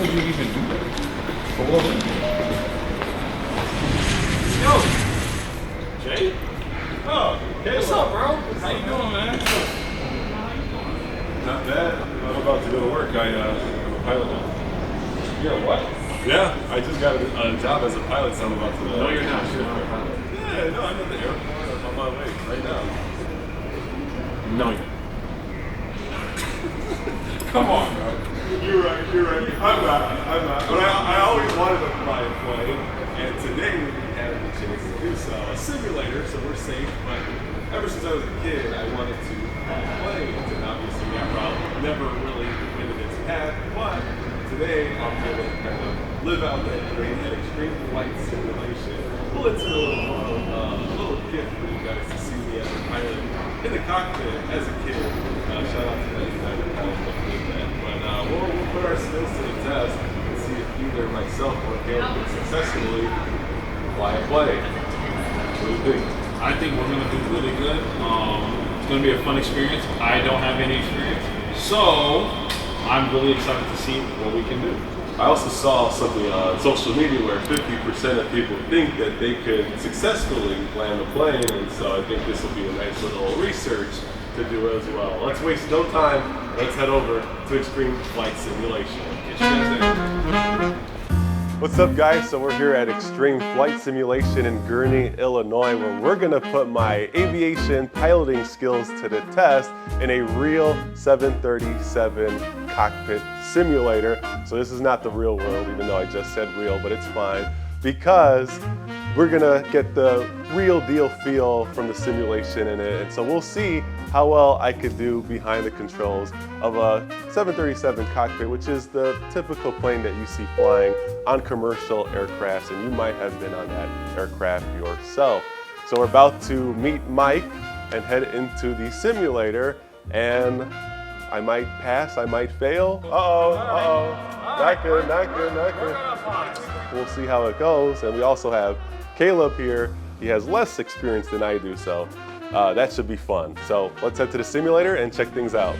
would you even do that? For what? Yo! Jay? Oh, hey, what's up, bro? How you doing, man? Not bad. I'm about to go to work. I'm a pilot now. You're what? Yeah, I just got a job as a pilot, so I'm about to... No, you're not. You're not a pilot. Yeah, no, I'm at the airport. I'm on my way right now. No, you're Come on, bro. You're right. I'm not. But I always wanted to fly a plane, and today we had the chance to do so. A simulator, so we're safe, but ever since I was a kid, I wanted to fly planes, and obviously that route never really went in its path, but today I'm going to kind of live out that dream at Extreme Flight Simulation. Well, it's a little gift for you guys to see me as a pilot in the cockpit as a kid. Shout out to that United pilot that did that. But we'll put our skills to the test and see if either myself or Caleb can successfully fly a plane. What do you think? I think we're going to do really good. It's going to be a fun experience. I don't have any experience. So, I'm really excited to see what we can do. I also saw something on social media where 50% of people think that they could successfully land a plane, and so I think this will be a nice little research to do as well. Let's waste no time. Let's head over to Extreme Flight Simulation. Get you guys there. What's up, guys? So we're here at Extreme Flight Simulation in Gurnee, Illinois, where we're gonna put my aviation piloting skills to the test in a real 737 cockpit simulator. So this is not the real world, even though I just said real, but it's fine, because we're gonna get the real deal feel from the simulation in it. And so we'll see how well I could do behind the controls of a 737 cockpit, which is the typical plane that you see flying on commercial aircrafts, and you might have been on that aircraft yourself. So we're about to meet Mike and head into the simulator, and I might pass, I might fail. Not good. We'll see how it goes. And we also have Caleb here. He has less experience than I do, so that should be fun. So let's head to the simulator and check things out.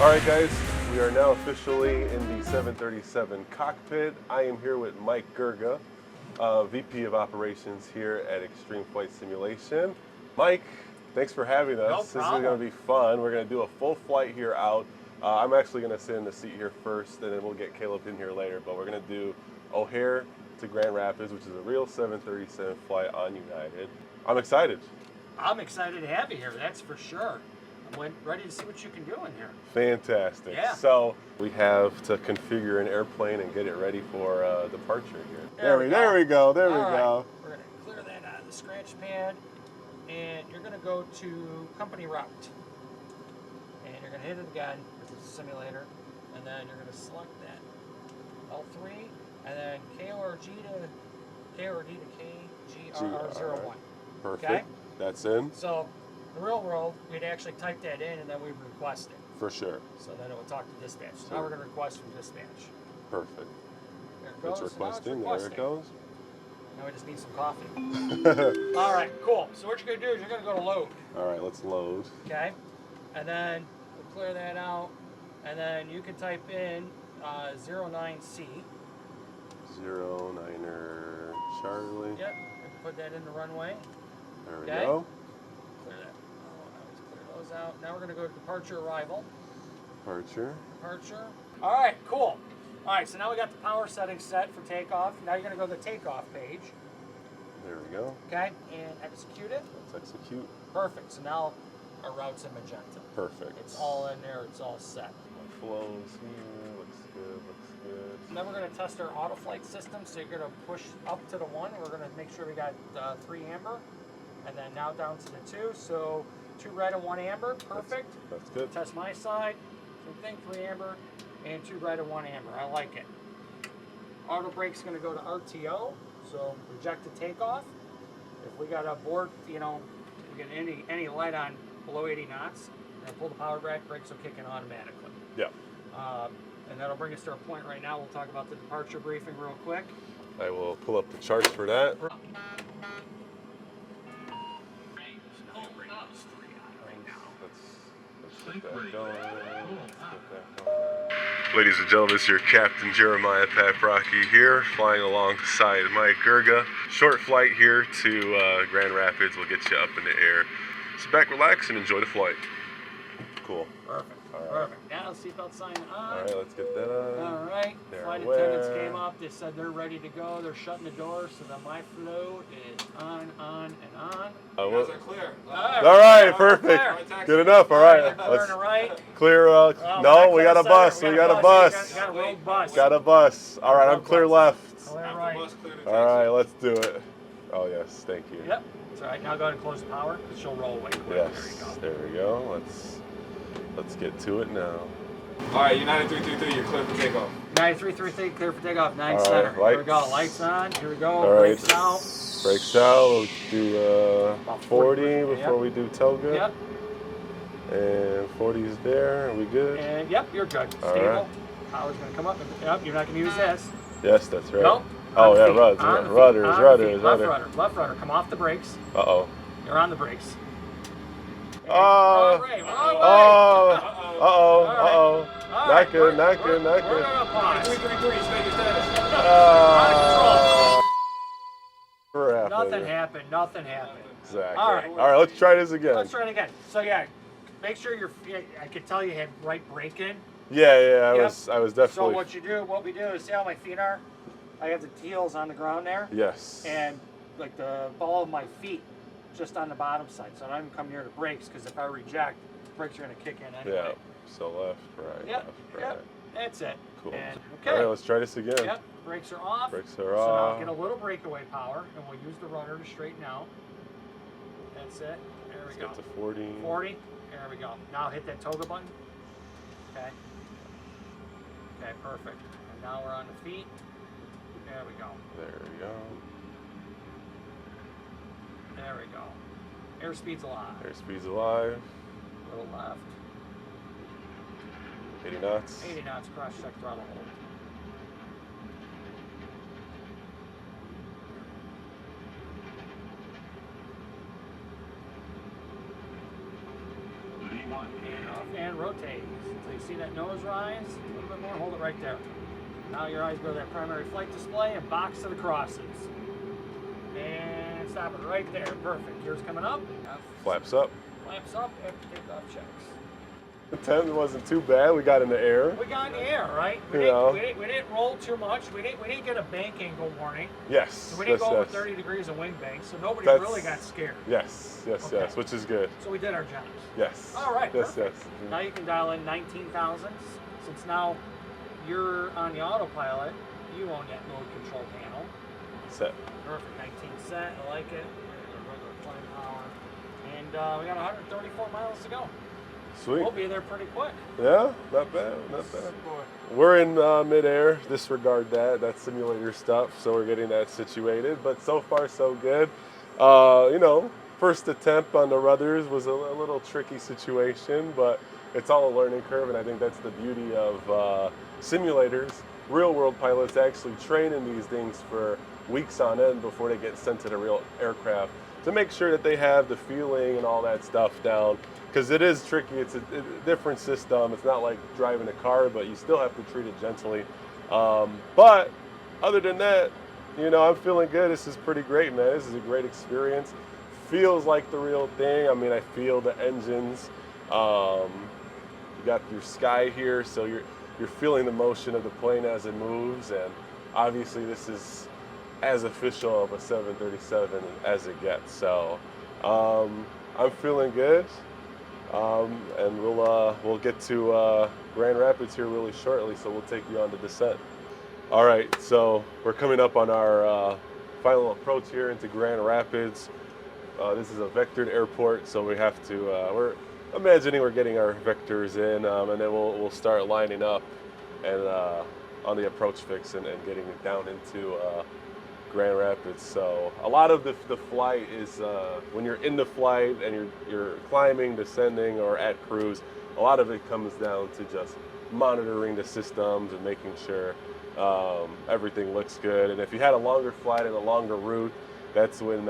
All right, guys, we are now officially in the 737 cockpit. I am here with Mike Gurga, VP of Operations here at Extreme Flight Simulation. Mike, thanks for having us. No This is problem. going to be fun. We're going to do a full flight here out. I'm actually going to sit in the seat here first, and then we'll get Caleb in here later. But we're going to do O'Hare to Grand Rapids, which is a real 737 flight on United. I'm excited. I'm excited to have you here, that's for sure. I'm ready to see what you can do in here. Fantastic. Yeah. So we have to configure an airplane and get it ready for departure here. There we There go. we go. There we All right. go. We're going to clear that out of the scratch pad, and you're going to go to company route. And you're going to hit it again with the simulator, and then you're going to select that L3, and then K or D to K, GRR01. Perfect. Okay? That's in. So, the real world, we'd actually type that in, and then we'd request it. For sure. So then it will talk to dispatch. So Sure. now we're going to request from dispatch. Perfect. There it goes. It's Now it's requesting. There it requesting. goes. Now we just need some coffee. All right, cool. So what you're going to do is you're going to go to load, All right, let's load. okay? And then we'll clear that out. And then you can type in 09C. 09er Charlie. Yep. And put that in the runway. There we Okay. go. Clear that. Oh, I always clear those out. Now we're going to go to departure arrival. Departure. Departure. All right, cool. All right, so now we got the power settings set for takeoff. Now you're going to go to the takeoff page, There we go. okay, and execute it. Let's execute. Perfect. So now our route's in magenta. Perfect. It's all in there. It's all set. Flows here. Looks good. Looks good. And then we're going to test our auto flight system. So you're going to push up to the 1. We're going to make sure we got 3 amber, and then now down to the 2. So 2 red and 1 amber. Perfect. That's good. Test my side. Same thing, 3 amber and 2 red and 1 amber. I like it. Auto brake's going to go to RTO. So rejected takeoff. If we got a board, you know, we get any light on below 80 knots, and pull the power back, brakes will kick in automatically. Yeah. And that'll bring us to our point right now. We'll talk about the departure briefing real quick. I will pull up the charts for that. Let's get that going. Let's get that going. Ladies and gentlemen, it's your Captain Jeremiah Paprocki here, flying alongside Mike Gurga. Short flight here to Grand Rapids will get you up in the air. Sit back, relax, and enjoy the flight. Cool. Perfect. All right. Perfect. Now seatbelt sign on. All right, let's get that on. All right. They're Flight aware. attendants came up. They said they're ready to go. They're shutting the door so that my flow is on, and on. You guys are clear. All right, perfect. Good enough. All right. Clear to right. Clear. No, we got a bus. We got a bus. Got a road bus. Got a bus. All right, I'm clear left. Clear Have the right. bus clear to All right, taxi. let's do it. Oh yes, thank you. Yep. That's all right. Now go ahead and close the power because she'll roll away quick. Yes, there we go. Let's get to it now. All right, United 333, you're clear for takeoff. 9333, clear for takeoff. 9 All center. right, Here we go. Lights on. Here we go. All right. Brakes out. Brakes out. We'll do About 40 40, before yep. we do toga. Yep. And 40 is there. Are we good? And yep, you're good. All Stable. right. Power's gonna come up. Yep, you're not gonna use this. Yes, that's right. Nope. Oh On the yeah, feet. rudders. On the feet. Rudders. On the Rudders. feet. Left Rudders. rudder. Left rudder. Come off the brakes. Uh oh. You're on the brakes. Oh. All right. Oh. All Uh-oh. Not good, not good, not We're good. gonna pause. 333, state your status. Nothing happened. Nothing happened. Exactly. All right. All right, let's try this again. Let's try it again. So yeah, make sure I could tell you had right brake in. Yeah, Yep. I was definitely. So what we do is see how my feet are. I have the heels on the ground there, Yes. and like the ball of my feet just on the bottom side. So I don't even come near the brakes because if I reject, the brakes are gonna kick in anyway. Yeah. So left, right, Yep. left, right. Yep. That's it. Cool. And, All right, okay. let's try this again. Yep. Brakes are off. Brakes are So now off. get a little breakaway power, and we'll use the rudder to straighten out. That's it. There we Let's go. get to 40. 40. There we go. Now hit that toga button. Okay. Okay, perfect. And now we're on the feet. There we go. There we go. There we go. Airspeed's alive. Airspeed's alive. A little left. 80 knots. 80 knots, cross check throttle hold. And off and rotate. So you see that nose rise? A little bit more, hold it right there. Now your eyes go to that primary flight display and box to the crosses. And stop it right there. Perfect. Gears coming up. Flaps up. Flaps up after takeoff checks. The 10 wasn't too bad. We got in the air. We got in the air, right? We Yeah. didn't roll too much. We didn't get a bank angle warning. Yes. So we didn't yes, go over yes. 30 degrees of wing bank, so nobody That's- really got scared. Yes, yes, Okay. yes, which is good. So we did our jobs. Yes. All right, Yes, perfect. yes. Now you can dial in 19,000. Since now you're on the autopilot, you own that mode control panel. Set. Perfect, 19 set, I like it. Regular flying power. And we got 134 miles to go. Sweet. We'll be there pretty quick. Yeah, not bad, not bad. We're in midair, disregard that. That's simulator stuff, so we're getting that situated. But so far, so good. You know, first attempt on the rudders was a little tricky situation, but it's all a learning curve, and I think that's the beauty of simulators. Real world pilots actually train in these things for weeks on end before they get sent to the real aircraft to make sure that they have the feeling and all that stuff down. Because it is tricky, it's a different system. It's not like driving a car, but you still have to treat it gently. But other than that, you know, I'm feeling good. This is pretty great, man. This is a great experience. Feels like the real thing. I mean, I feel the engines. You got your sky here, so you're feeling the motion of the plane as it moves, and obviously this is as official of a 737 as it gets. So I'm feeling good. And we'll get to Grand Rapids here really shortly, so we'll take you on the descent. All right, so we're coming up on our final approach here into Grand Rapids. This is a vectored airport, so we have to. We're imagining we're getting our vectors in, and then we'll start lining up and on the approach fix and getting it down into Grand Rapids. So a lot of the flight is when you're in the flight and you're climbing, descending, or at cruise. A lot of it comes down to just monitoring the systems and making sure everything looks good. And if you had a longer flight and a longer route, that's when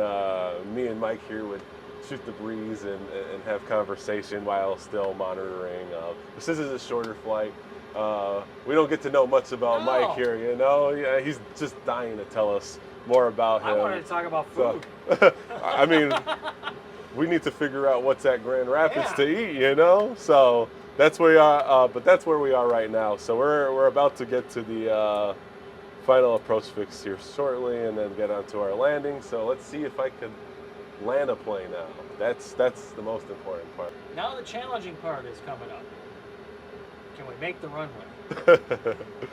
me and Mike here would shoot the breeze and have conversation while still monitoring. This is a shorter flight. We don't get to know much about No. Mike here, you know. Yeah, he's just dying to tell us more about him. I wanted to talk about food. So, I mean, we need to figure out what's at Grand Rapids Yeah. to eat, you know. So that's where we are. But that's where we are right now. So we're about to get to the final approach fix here shortly, and then get onto our landing. So let's see if I could land a plane now. That's the most important part. Now the challenging part is coming up. Can we make the runway?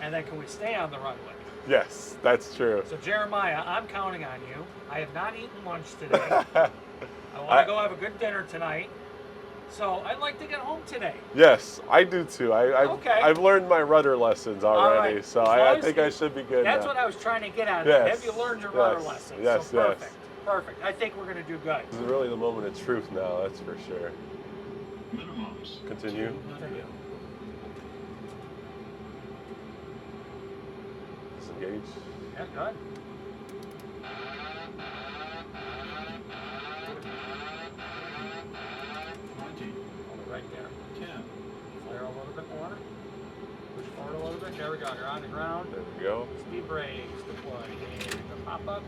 And then can we stay on the runway? Yes, that's true. So Jeremiah, I'm counting on you. I have not eaten lunch today. I want to go have a good dinner tonight. So I'd like to get home today. Yes, I do too. Okay. I've learned my rudder lessons already, right. so As long I as think I should be good That's now. what I was trying to get at. Yes, Have you learned your rudder yes, lessons? yes, So perfect. yes. Perfect. I think we're going to do good. This is really the moment of truth now, that's for sure. Minimums. Continue. Continue. Disengage. Yeah, good. Right there. 10. Flare a little bit more. Push forward a little bit. There we go. You're on the ground. There we go. Speed brakes deployed. And the pop up.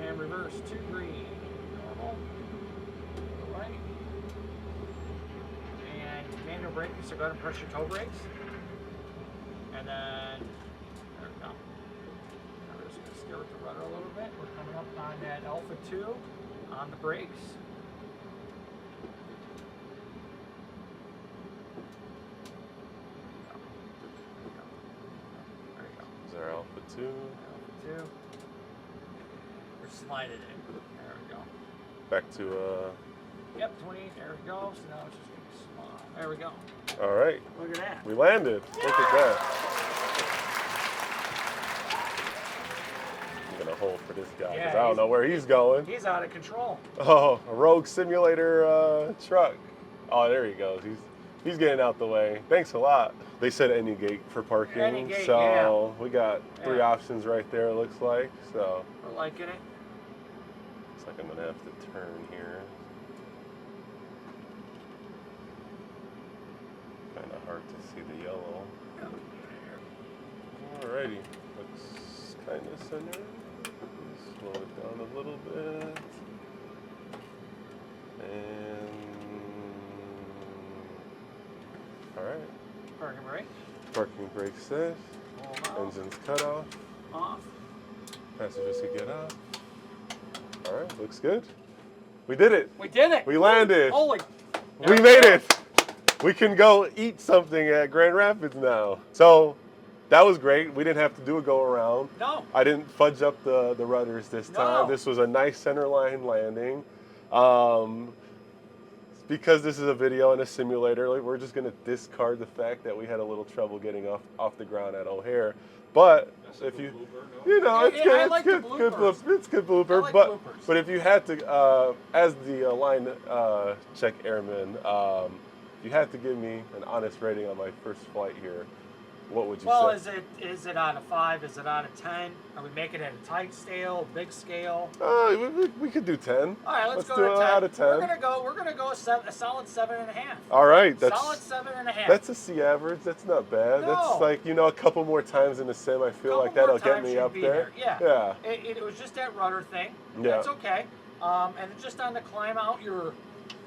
And reverse to green. Normal. Right. And manual braking, so go ahead and press your toe brakes. And then, there we go. Now we're just going to steer with the rudder a little bit. We're coming up on that Alpha 2 on the brakes. There you go. Is our Alpha 2? Alpha 2. We're sliding in. There we go. Back to, Yep, 28. There we go. So now it's just going to be small. There we go. all right. Look at that. We landed. Look at that. I'm going to hold for this guy, Yeah, because I don't know where he's going. He's out of control. Oh, a Rogue Simulator truck. Oh, there he goes. He's getting out the way. Thanks a lot. They said any gate for parking, Any gate, so we got 3 Yeah. options right there. It looks like. So We're liking it. looks like I'm gonna have to turn here. Kind of hard to see the yellow. Alrighty, looks kind of center. Slow it down a little bit. And alright. Parking brake. Parking brake set. Hold on. Engines cut off. Off. Passengers can get out. Alright, looks good. We did it. We did it. We landed. Holy. We made it. We can go eat something at Grand Rapids now. So that was great. We didn't have to do a go around. No. I didn't fudge up the rudders this time. No. This was a nice center line landing. Because this is a video and a simulator, like, we're just going to discard the fact that we had a little trouble getting off the ground at O'Hare. But if you, you know, it's Yeah, good. I It's like good. the Good bloopers. blooper. It's good blooper. I like but bloopers. but if you had to, as the line check airman, you had to give me an honest rating on my first flight here. What would you Well, say? is it out of 5? Is it out of 10? Are we making it a tight scale, big scale? We could do 10. All right, let's go do to it 10. out of 10. We're gonna go a solid 7.5. All right, that's Solid 7.5. that's a C average. That's not bad. No. That's like, you know, a couple more times in the sim. I feel like Couple more that'll get times me should up be there. Yeah. Yeah. It was just that rudder thing. Yeah. That's okay. And just on the climb out,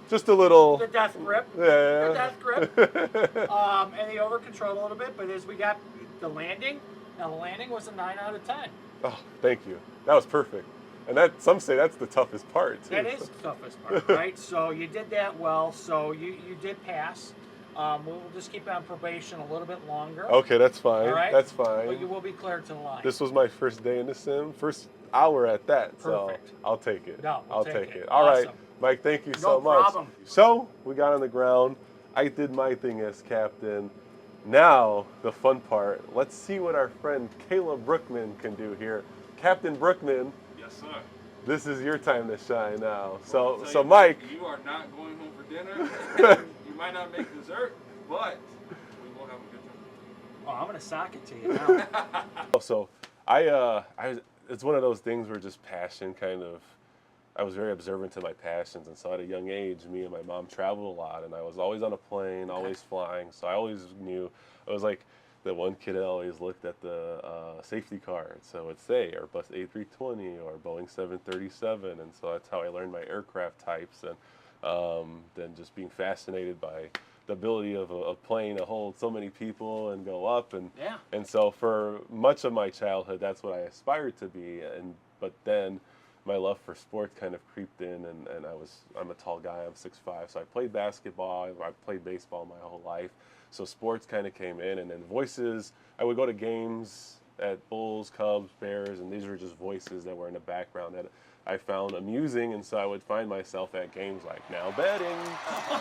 Just a little. the death grip. Yeah. The death grip. And the over control a little bit, but as we got the landing, now the landing was a 9 out of 10. Oh, thank you. That was perfect. And that some say that's the toughest part too. That is the toughest part, right? So you did that well. So you did pass. We'll just keep you on probation a little bit longer. Okay, that's fine. All right. That's fine. But you will be cleared to the line. This was my first day in the sim, first hour at that. Perfect. So I'll take it. No, we'll I'll take take it. it. All right, Awesome. Mike. Thank you so No much. problem. So we got on the ground. I did my thing as captain. Now the fun part. Let's see what our friend Caleb Brookman can do here. Captain Brookman, Yes, sir. this is your time to shine now. I'll So tell so you, Mike. you are not going home for dinner. You might not make dessert, but we will have a good time. Oh, I'm gonna sock it to you now. So it's one of those things where just passion kind of. I was very observant to my passions, and so at a young age, me and my mom traveled a lot, and I was always on a plane, always flying. So I always knew it was like the one kid always looked at the safety card. So it would say Airbus A320 or Boeing 737, and so that's how I learned my aircraft types, and then just being fascinated by the ability of a plane to hold so many people and go up, and so for much of my childhood, that's what I aspired to be, but then my love for sports kind of creeped in, and I'm a tall guy, I'm 6'5", so I played basketball, I played baseball my whole life, so sports kind of came in, and then voices, I would go to games at Bulls, Cubs, Bears, and these were just voices that were in the background that I found amusing, and so I would find myself at games like Now Betting,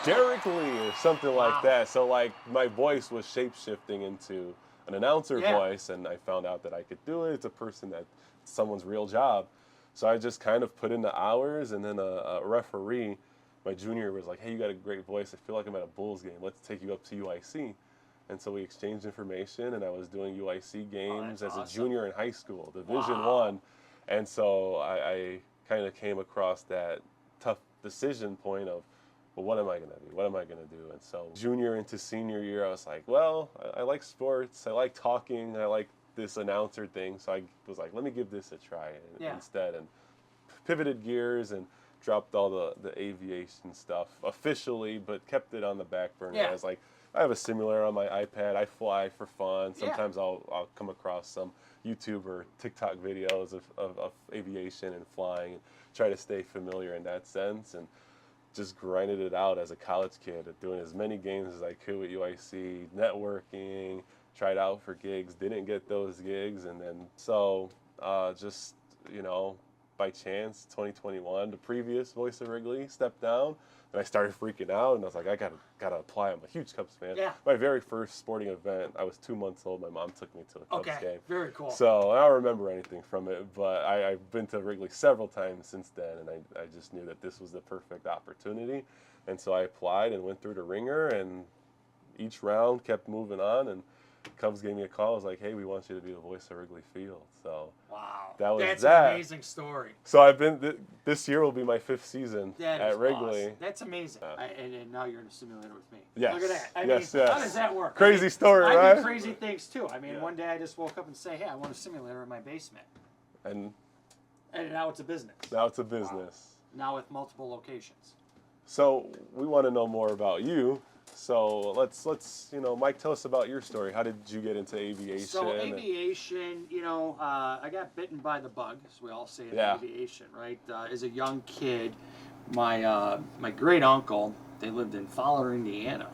Derek Lee, or something like that, so like my voice was shape-shifting into an announcer voice, and I found out that I could do it. It's a person that, it's someone's real job. So I just kind of put in the hours, and then a referee, my junior, was like, hey, you got a great voice. I feel like I'm at a Bulls game. Let's take you up to UIC. And so we exchanged information, and I was doing UIC games as a junior in high school, Division I. And so I kind of came across that tough decision point of, well, what am I going to do? What am I going to do? And so junior into senior year, I was like, well, I like sports. I like talking. I like this announcer thing, so I was like, let me give this a try instead, and pivoted gears and dropped all the aviation stuff officially, but kept it on the back burner. I was like, I have a simulator on my iPad, I fly for fun, sometimes I'll come across some YouTube or TikTok videos of aviation and flying, and try to stay familiar in that sense, and just grinded it out as a college kid, doing as many games as I could with UIC, networking, tried out for gigs, didn't get those gigs, and then so just, you know, by chance, 2021, the previous voice of Wrigley stepped down, and I started freaking out, and I was like, I gotta apply. I'm a huge Cubs fan. My very first sporting event, I was 2 months old. My mom took me to a Cubs game. Very cool. So I don't remember anything from it, but I've been to Wrigley several times since then, and I just knew that this was the perfect opportunity, and so I applied and went through the ringer, and each round kept moving on, and Cubs gave me a call. I was like, hey, we want you to be the voice of Wrigley Field. So that's an amazing story. So I've been, this year will be my 5th season at Wrigley. Awesome. That's amazing. And now you're in a simulator with me. Yes. Look at that. I mean, how does that work? Crazy story, right? I do crazy things too. I mean, one day I just woke up and say, hey, I want a simulator in my basement. And now it's a business. Now it's a business. Now with multiple locations. So we want to know more about you. So let's Mike, tell us about your story. How did you get into aviation? So aviation, I got bitten by the bug, as we all say in aviation, right? As a young kid, my great uncle, they lived in Fowler, Indiana.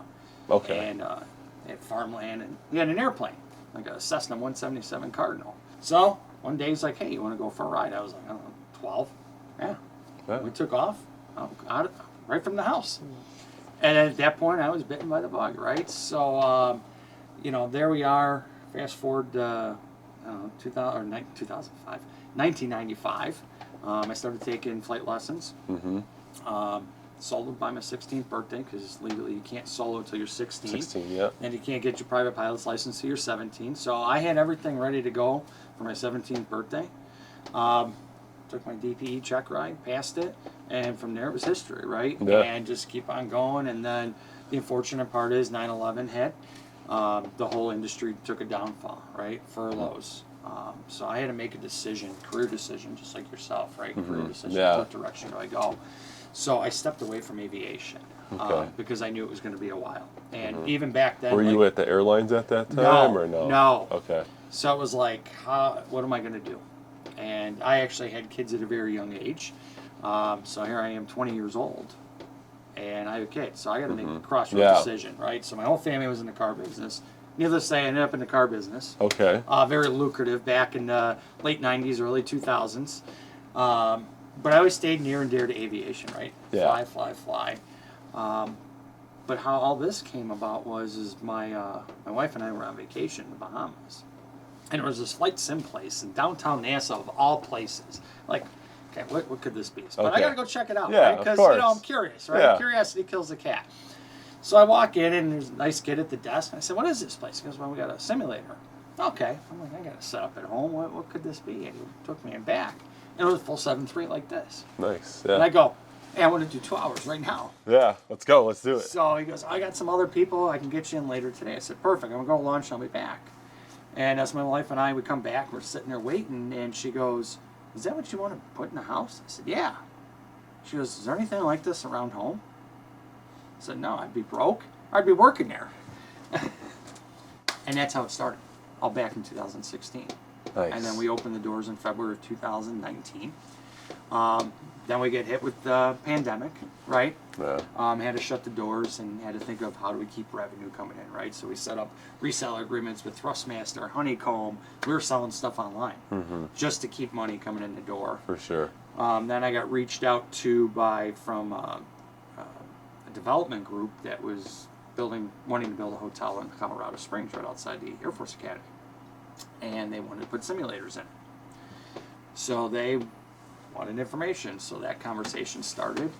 Okay. And they had farmland, and he had an airplane, like a Cessna 177 Cardinal. So one day he's like, hey, you want to go for a ride? I was like, I don't know, 12. Yeah. We took off right from the house. And at that point, I was bitten by the bug, right? So, there we are. Fast forward, 1995. I started taking flight lessons. Soloed by my 16th birthday, because legally you can't solo until you're 16. 16, yeah. And you can't get your private pilot's license until you're 17. So I had everything ready to go for my 17th birthday. Took my DPE check ride, passed it, and from there it was history, right? Yeah. And just keep on going. And then the unfortunate part is 9/11 hit. The whole industry took a downfall, right? Furloughs. So I had to make a decision, career decision, just like yourself, right? Career decision, what direction do I go? So I stepped away from aviation because I knew it was going to be a while. And even back then... Were you at the airlines at that time or no? No. Okay. So it was like, what am I going to do? And I actually had kids at a very young age. So here I am, 20 years old, and I have kids. So I got to make a crossroad decision, right? So my whole family was in the car business. Needless to say, I ended up in the car business. Okay. Very lucrative back in the late 90s, early 2000s. But I always stayed near and dear to aviation, right? Yeah. Fly. But how all this came about was my wife and I were on vacation in the Bahamas. And there was this flight sim place in downtown Nassau, of all places. Like, okay, what could this be? But I got to go check it out, right? Because, I'm curious, right? Yeah. Curiosity kills the cat. So I walk in, and there's a nice kid at the desk. And I said, what is this place? He goes, well, we got a simulator. Okay. I'm like, I got to set up at home. What could this be? And he took me back. And it was a full 7.3 like this. Nice, yeah. And I go, hey, I want to do 2 hours right now. Yeah, let's go. Let's do it. So he goes, I got some other people. I can get you in later today. I said, perfect. I'm going to go lunch, and I'll be back. And as my wife and I, we come back, we're sitting there waiting, and she goes, "Is that what you want to put in the house?" I said, "Yeah." She goes, "Is there anything like this around home?" I said, "No, I'd be broke. I'd be working there." And that's how it started, all back in 2016. Nice. And then we opened the doors in February of 2019. Then we get hit with the pandemic, right? Yeah. Had to shut the doors and had to think of how do we keep revenue coming in, right? So we set up reseller agreements with Thrustmaster, Honeycomb. We were selling stuff online just to keep money coming in the door. For sure. Then I got reached out to from a development group that was wanting to build a hotel in Colorado Springs right outside the Air Force Academy. And they wanted to put simulators in. So they wanted information. So that conversation started.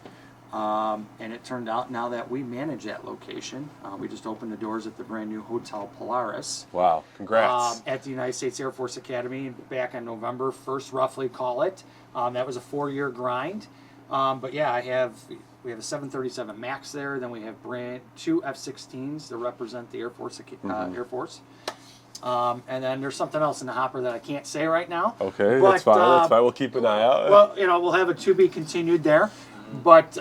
And it turned out now that we manage that location, we just opened the doors at the brand new Hotel Polaris. Wow. Congrats. At the United States Air Force Academy back on November 1st, roughly, call it. That was a 4-year grind. But yeah, we have a 737 MAX there. Then we have 2 F-16s that represent the Air Force. Air Force. And then there's something else in the hopper that I can't say right now. Okay, that's fine. That's fine. We'll keep an eye out. Well, we'll have a to be continued there. But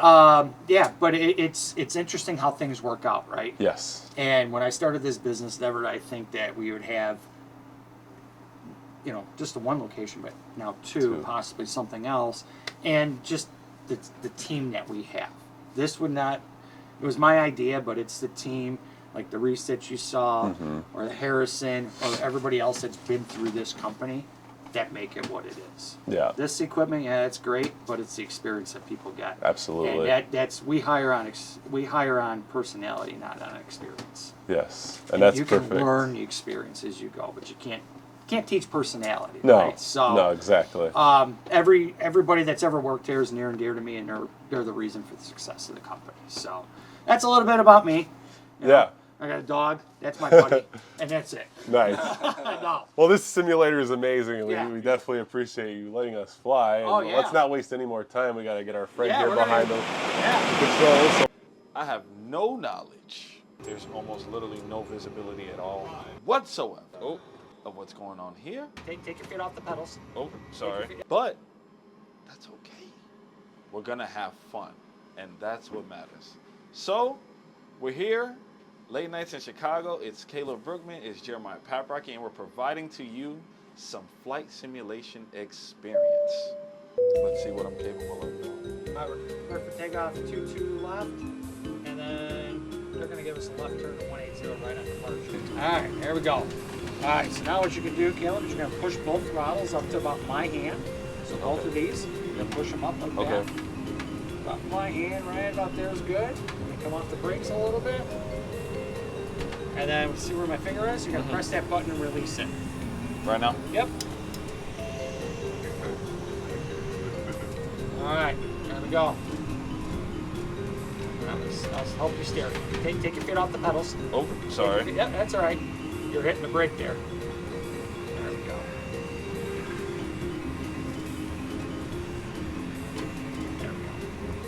yeah, but it's interesting how things work out, right? Yes. And when I started this business, never did I think that we would have, just the one location, but now two, possibly something else, and just the team that we have. This would not. It was my idea, but it's the team, like the Reese that you saw, or the Harrison, or everybody else that's been through this company, that make it what it is. Yeah. This equipment, yeah, it's great, but it's the experience that people get. Absolutely. And that's we hire on personality, not on experience. Yes, and that's you perfect. can learn the experience as you go, but you can't teach personality. No. Right? So, no, exactly. Everybody that's ever worked here is near and dear to me, and they're the reason for the success of the company. So that's a little bit about me. You know, Yeah. I got a dog. That's my buddy, and that's it. Nice. No. Well, this simulator is amazing. Yeah. We definitely appreciate you letting us fly. And Oh, yeah. Let's not waste any more time. We got to get our friend Yeah, here we're behind gonna- the controls. So I have no knowledge. There's almost literally no visibility at all whatsoever. Of what's going on here. Take your feet off the pedals. Oh, sorry. But that's okay. We're gonna have fun, and that's what matters. So we're here, late nights in Chicago. It's Caleb Brookman, it's Jeremiah Paprocki, and we're providing to you some flight simulation experience. Let's see what I'm capable of doing. All right, we're for takeoff 22 left, and then they're gonna give us a left turn to 180 right on departure. All right, there we go. All right, so now what you can do, Caleb, is you're gonna push both throttles up to about my hand. So both of these, you're gonna push them up like that. About my hand, right about there is good. And come off the brakes a little bit. And then see where my finger is? You're gonna press that button and release it. Right now? Yep. All right, there we go. I'll help you steer. Take your feet off the pedals. Oh, sorry. Yep, that's all right. You're hitting the brake there. There we go. There we go.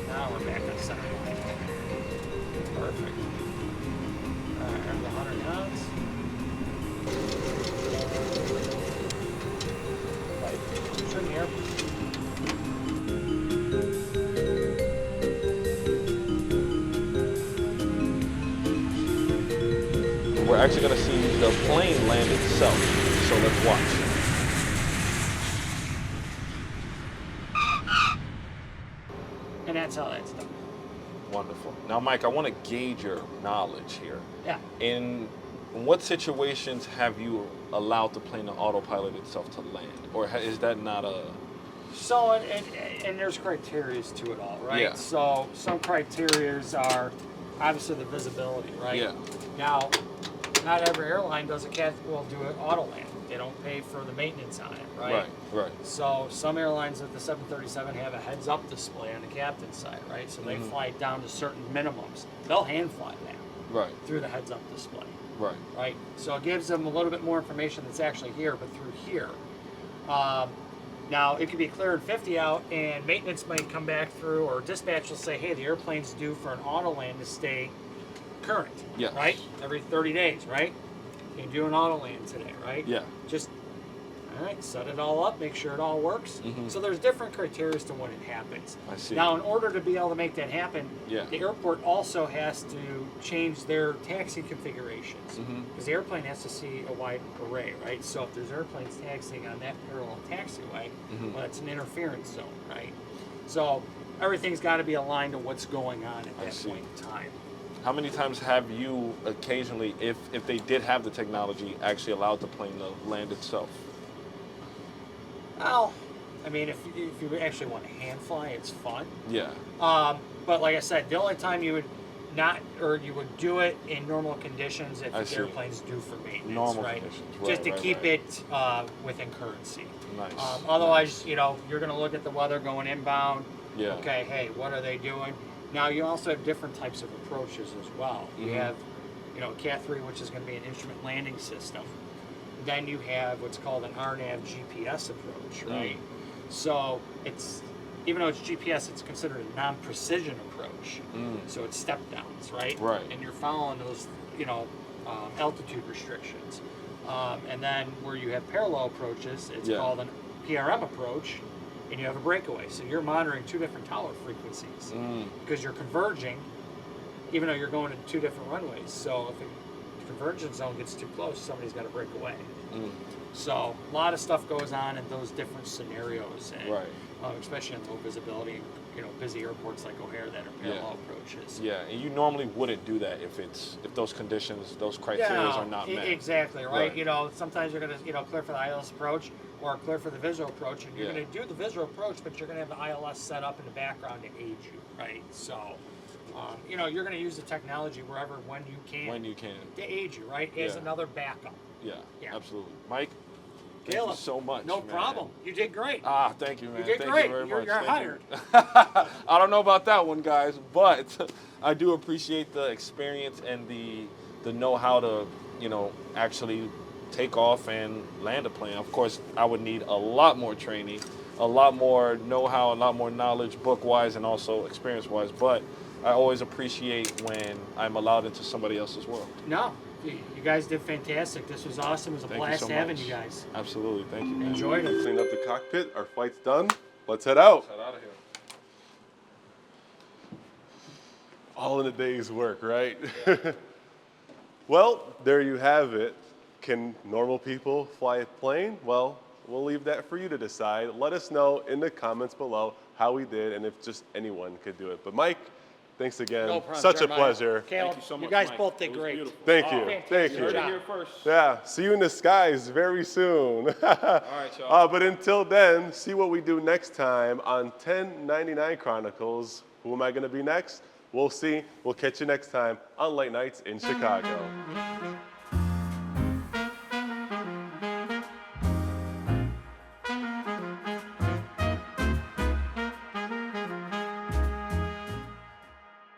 Now we're back on center line. Perfect. All right, there's the 100 knots. Right. Turn here. We're actually going to see the plane land itself. So let's watch. And that's how that's done. Wonderful. Now, Mike, I want to gauge your knowledge here. Yeah. In what situations have you allowed the plane to autopilot itself to land? Or is that not a... So, and there's criteria to it all, right? Yeah. So, some criteria are obviously the visibility, right? Yeah. Now, not every airline will do an auto land. They don't pay for the maintenance on it, right? Right. So, some airlines with the 737 have a heads-up display on the captain's side, right? So they fly it down to certain minimums. They'll hand fly that Right. through the heads-up display, Right. right? So it gives them a little bit more information that's actually here, but through here. Now, it could be clearing 50 out, and maintenance might come back through, or dispatch will say, hey, the airplane's due for an auto land to stay current, Yes. right? Every 30 days, right? You can do an auto land today, right? Yeah. Just, all right, set it all up, make sure it all works. So there's different criteria as to when it happens. I see. Now, in order to be able to make that happen, Yeah. the airport also has to change their taxi configurations because the airplane has to see a wide array, right? So if there's airplanes taxiing on that parallel taxiway, well, it's an interference zone, right? So everything's got to be aligned to what's going on at that point in time. How many times have you occasionally, if they did have the technology, actually allowed the plane to land itself? Well, I mean, if you actually want to hand fly, it's fun. Yeah. But like I said, the only time you would you would do it in normal conditions if the airplane's due for maintenance, normal right? conditions, Just to right, keep right. it within currency. Nice. Otherwise, you know, you're going to look at the weather going inbound. Yeah. Okay, hey, what are they doing? Now, you also have different types of approaches as well. You have, you know, Cat 3, which is going to be an instrument landing system. Then you have what's called an RNAV GPS approach, right? So it's, even though it's GPS, it's considered a non-precision approach. So it's step downs, right? Right. And you're following those, you know, altitude restrictions. And then where you have parallel approaches, it's called an PRM approach, and you have a breakaway. So you're monitoring two different tower frequencies because you're converging, even though you're going to two different runways. So if the convergence zone gets too close, somebody's got to break away. So a lot of stuff goes on in those different scenarios, and, especially in low visibility, and, you know, busy airports like O'Hare that are parallel approaches. Yeah, and you normally wouldn't do that if those conditions, those criteria are not met. Exactly, right? You know, sometimes you're going to, you know, clear for the ILS approach or clear for the visual approach, and you're going to do the visual approach, but you're going to have the ILS set up in the background to aid you, right? So, you know, you're going to use the technology wherever, when you can. When you can. To aid you, right? As another backup. Yeah, absolutely. Mike, thank Caleb, you so much. No man. problem. You did great. Thank you, man. You did Thank great. you very You're much. Thank hired. you. I don't know about that one, guys, but I do appreciate the experience and the know-how to, you know, actually take off and land a plane. Of course, I would need a lot more training, a lot more know-how, a lot more knowledge, book-wise and also experience-wise. But I always appreciate when I'm allowed into somebody else's world. No, you guys did fantastic. This was awesome. It was a blast having you guys. Absolutely. Thank you, man. Enjoyed it. Cleaned up the cockpit. Our flight's done. Let's head out. Get out of here. All in a day's work, right? Well, there you have it. Can normal people fly a plane? Well, we'll leave that for you to decide. Let us know in the comments below how we did and if just anyone could do it. But Mike, thanks again. No problem, Such a Jeremiah. pleasure. Caleb, Thank you so much, guys Mike. both did It was great. beautiful. Thank you. fantastic Thank You you. heard it job. here first. Yeah, see you in the skies very soon. All right, y'all. But until then, see what we do next time on 1099 Chronicles. Who am I going to be next? We'll see. We'll catch you next time on Late Nights in Chicago.